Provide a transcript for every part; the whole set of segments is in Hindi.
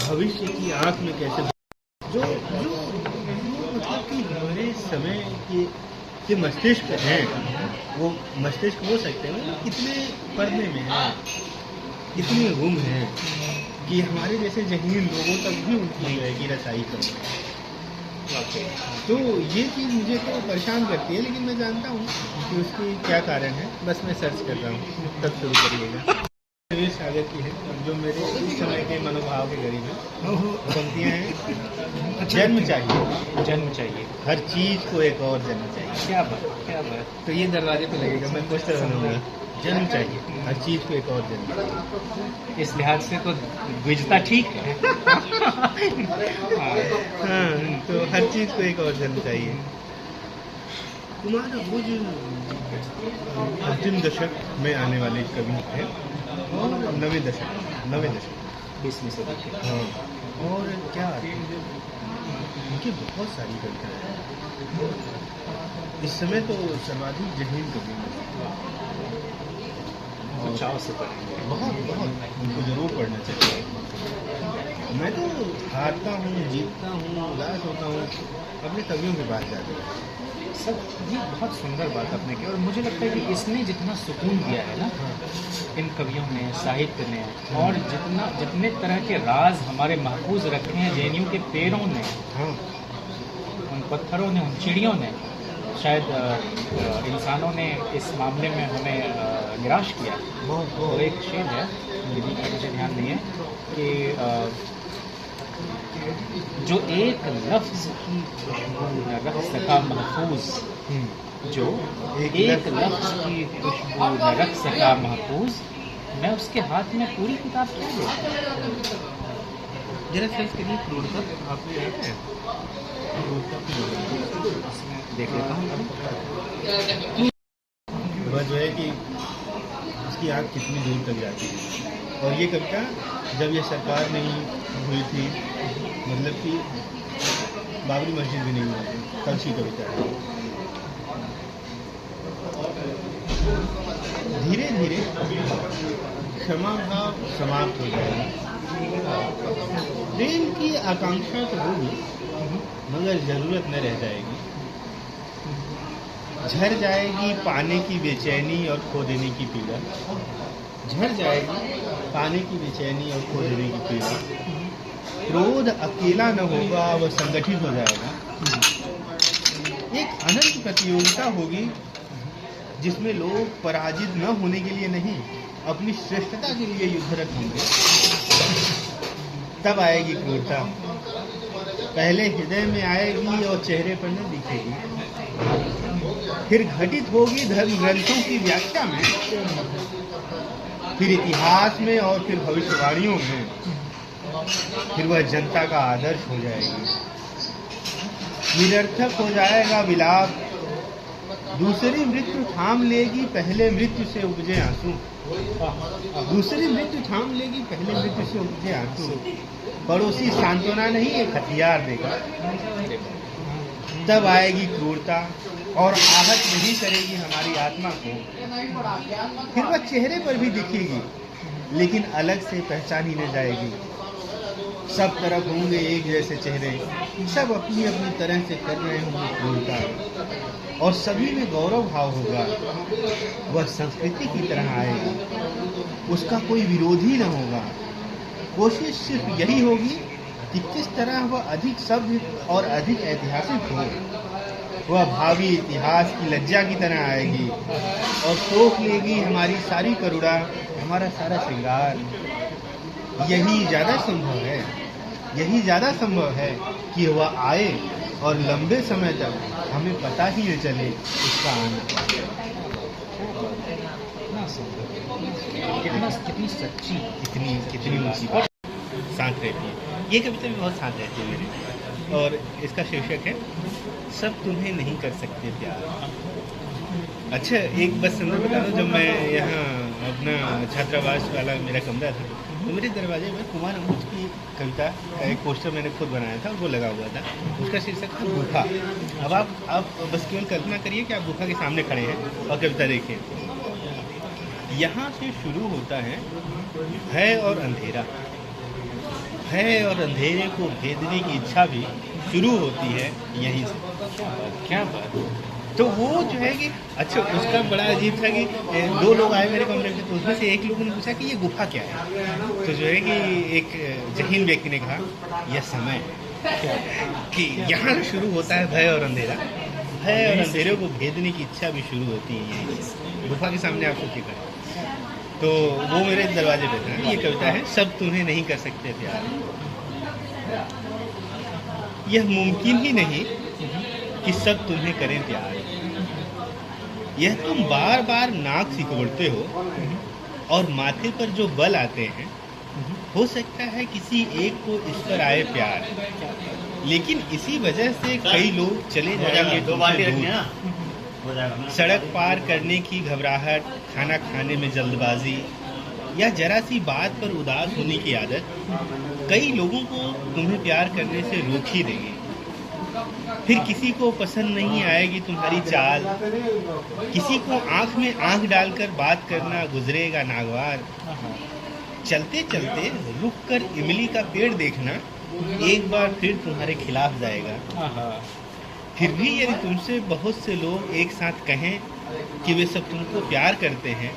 भविष्य की आँख में कैसे जो जो मतलब कि हमारे समय के मस्तिष्क हैं, वो मस्तिष्क हो सकते हैं वो कितने पर्दे में हैं, कितने गुम हैं कि हमारे जैसे ज़हीन लोगों तक भी उनकी जो है कि रसाई कर रहे हैं। तो ये चीज़ मुझे तो परेशान करती है, लेकिन मैं जानता हूँ कि उसके क्या कारण है। बस मैं सर्च कर रहा हूँ, तब शुरू करिएगा। प्रवेश सागर की है जो मेरे इस समय के मनोभाव के करीब है। पंक्तियाँ हैं, जन्म चाहिए, जन्म चाहिए, हर चीज़ को एक और जन्म चाहिए। क्या बात, क्या बात। तो ये दरवाजे पे लगेगा, मैं पोस्टर बनाऊंगा, जन्म चाहिए, हर चीज़ को एक और जन्म चाहिए। इस लिहाज से तो द्विजता ठीक है। हाँ, तो हर चीज़ को एक और जन्म चाहिए। कुमार वो जो अंतिम दशक में आने वाले कवि थे और नवे दशक 20वीं सदी के। हाँ, और क्या उनकी बहुत सारी कविताएं हैं। इस समय तो सर्वाधिक ज़हीन कवि तो चाव से पढ़ेंगे, बहुत उनको जरूर पढ़ना चाहिए। मैं तो हारता हूँ, जीतता हूँ, उदास होता हूँ अपने कवियों के पास जाकर। सब ये बहुत सुंदर बात आपने की, और मुझे लगता है कि इसने जितना सुकून दिया है ना इन कवियों ने, साहित्य ने, और जितने तरह के राज हमारे महफूज रखे हैं जेएनयू के पेड़ों ने, हाँ, उन पत्थरों ने, उन चिड़ियों ने, शायद इंसानों ने इस मामले में हमें निराश किया। और एक शेर है, यदि मुझे ध्यान नहीं है, कि जो एक लफ्ज़ की खुशबू न रख सका महफूज, जो एक लफ्ज़ की खुशबू न रख सका महफूज, मैं उसके हाथ में पूरी किताब क्या देता। जरा सर्च करिए क्रूरता, आपको याद है देख लेता हूँ। वह जो है कि उसकी आँख कितनी दूर तक जाती है। और ये कविता जब ये सरकार नहीं हुई थी, मतलब कि बाबरी मस्जिद भी नहीं हुआ थी, तब की कविता है। धीरे धीरे क्षमा भाव समाप्त हो जाएगा, प्रेम की आकांक्षा तो होगी मगर ज़रूरत न रह जाएगी। झड़ जाएगी पाने की बेचैनी और खो देने की पीड़ा, झड़ जाएगी पाने की बेचैनी और खो देने की पीड़ा। क्रोध अकेला न होगा, वह संगठित हो जाएगा। एक अनंत प्रतियोगिता होगी जिसमें लोग पराजित न होने के लिए नहीं, अपनी श्रेष्ठता के लिए युद्धरत होंगे। तब आएगी क्रूरता, पहले हृदय में आएगी और चेहरे पर न दिखेगी, फिर घटित होगी धर्म ग्रंथों की व्याख्या में, फिर इतिहास में और फिर भविष्यवाणियों में, फिर वह जनता का आदर्श हो जाएगी। निरर्थक हो जाएगा विलाप, दूसरी मृत्यु थाम लेगी पहले मृत्यु से उपजे आंसू, दूसरी मृत्यु थाम लेगी पहले मृत्यु से उपजे आंसू। पड़ोसी सांत्वना नहीं एक हथियार देगा। तब आएगी क्रूरता और आहत नहीं करेगी हमारी आत्मा को, फिर वह चेहरे पर भी दिखेगी लेकिन अलग से पहचानी न जाएगी। सब तरफ होंगे एक जैसे चेहरे, सब अपनी अपनी तरह से कर रहे होंगे क्रूरता, और सभी में गौरव भाव होगा। वह संस्कृति की तरह आएगी, उसका कोई विरोधी न होगा। कोशिश सिर्फ यही होगी कि किस तरह वह अधिक सभ्य और अधिक ऐतिहासिक हो। वह भावी इतिहास की लज्जा की तरह आएगी और सोख लेगी हमारी सारी करुणा, हमारा सारा श्रृंगार। यही ज़्यादा संभव है कि वह आए और लंबे समय तक हमें पता ही न चले उसका आना। कितनी सच्ची, कितनी ऊंची शांत रहती है। ये कविता भी बहुत शांत रहती है मेरी, और इसका शीर्षक है सब तुम्हें नहीं कर सकते प्यार। अच्छा, एक बस संदर्भ बता दूं, जब मैं यहाँ अपना छात्रावास वाला मेरा कमरा था, तो मेरे दरवाजे में कुमार अमृत की कविता का एक पोस्टर मैंने खुद बनाया था, वो लगा हुआ था। उसका शीर्षक था गुफा। अब आप बस केवल कल्पना करिए कि आप गुफा के सामने खड़े हैं और कविता देखिए। यहाँ से शुरू होता है भय और अंधेरा, भय और अंधेरे को भेदने की इच्छा भी शुरू होती है यहीं से। क्या बात। तो वो जो है कि अच्छा, उसका बड़ा अजीब था कि दो लोग आए मेरे कमरे में, तो उसमें से एक लोगों ने पूछा कि ये गुफा क्या है। तो जो है कि एक जहीन व्यक्ति ने कहा, यह समय है कि यहाँ शुरू होता है भय और अंधेरा, भय और अंधेरे को भेदने की इच्छा भी शुरू होती है यहीं से। गुफा के सामने आप सोचिए करें। तो वो मेरे दरवाजे पे था। ये कविता है, सब तुम्हें नहीं कर सकते प्यार, यह मुमकिन ही नहीं कि सब तुम्हें करें प्यार, यह तुम बार बार नाक सिकोड़ते हो और माथे पर जो बल आते हैं, हो सकता है किसी एक को इस पर आए प्यार, लेकिन इसी वजह से कई लोग चले जाएंगे तुमसे दूर। सड़क पार करने की घबराहट, खाना खाने में जल्दबाजी या जरा सी बात पर उदास होने की आदत कई लोगों को तुम्हें प्यार करने से रोक ही देगी। फिर किसी को पसंद नहीं आएगी तुम्हारी चाल, किसी को आंख में आंख डालकर बात करना गुजरेगा नागवार। चलते चलते रुक कर इमली का पेड़ देखना एक बार फिर तुम्हारे खिलाफ जाएगा। फिर भी यदि तुमसे बहुत से लोग एक साथ कहें कि वे सब तुमको प्यार करते हैं,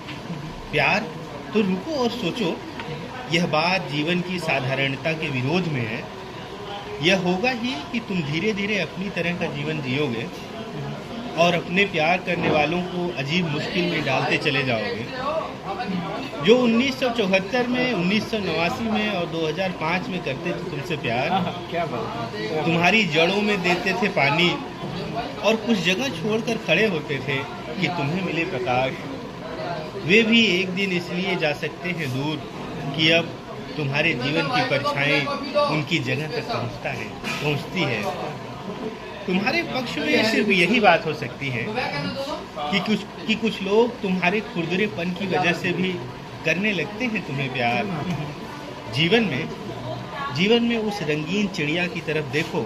प्यार, तो रुको और सोचो, यह बात जीवन की साधारणता के विरोध में है। यह होगा ही कि तुम धीरे धीरे अपनी तरह का जीवन जियोगे और अपने प्यार करने वालों को अजीब मुश्किल में डालते चले जाओगे। जो 1974 में, 1989 में और 2005 में करते थे तुमसे प्यार, क्या बात। तुम्हारी जड़ों में देते थे पानी और कुछ जगह छोड़कर खड़े होते थे कि तुम्हें मिले प्रकाश, वे भी एक दिन इसलिए जा सकते हैं दूर कि अब तुम्हारे जीवन की परछाई उनकी जगह तक पहुंचती है। तुम्हारे पक्ष में सिर्फ यही बात हो सकती है कि कुछ लोग तुम्हारे खुरदरेपन की वजह से भी करने लगते हैं तुम्हें प्यार। जीवन में उस रंगीन चिड़िया की तरफ देखो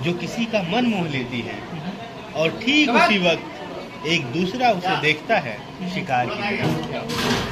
जो किसी का मन मोह लेती है और ठीक उसी वक्त एक दूसरा उसे देखता है शिकार की तरह।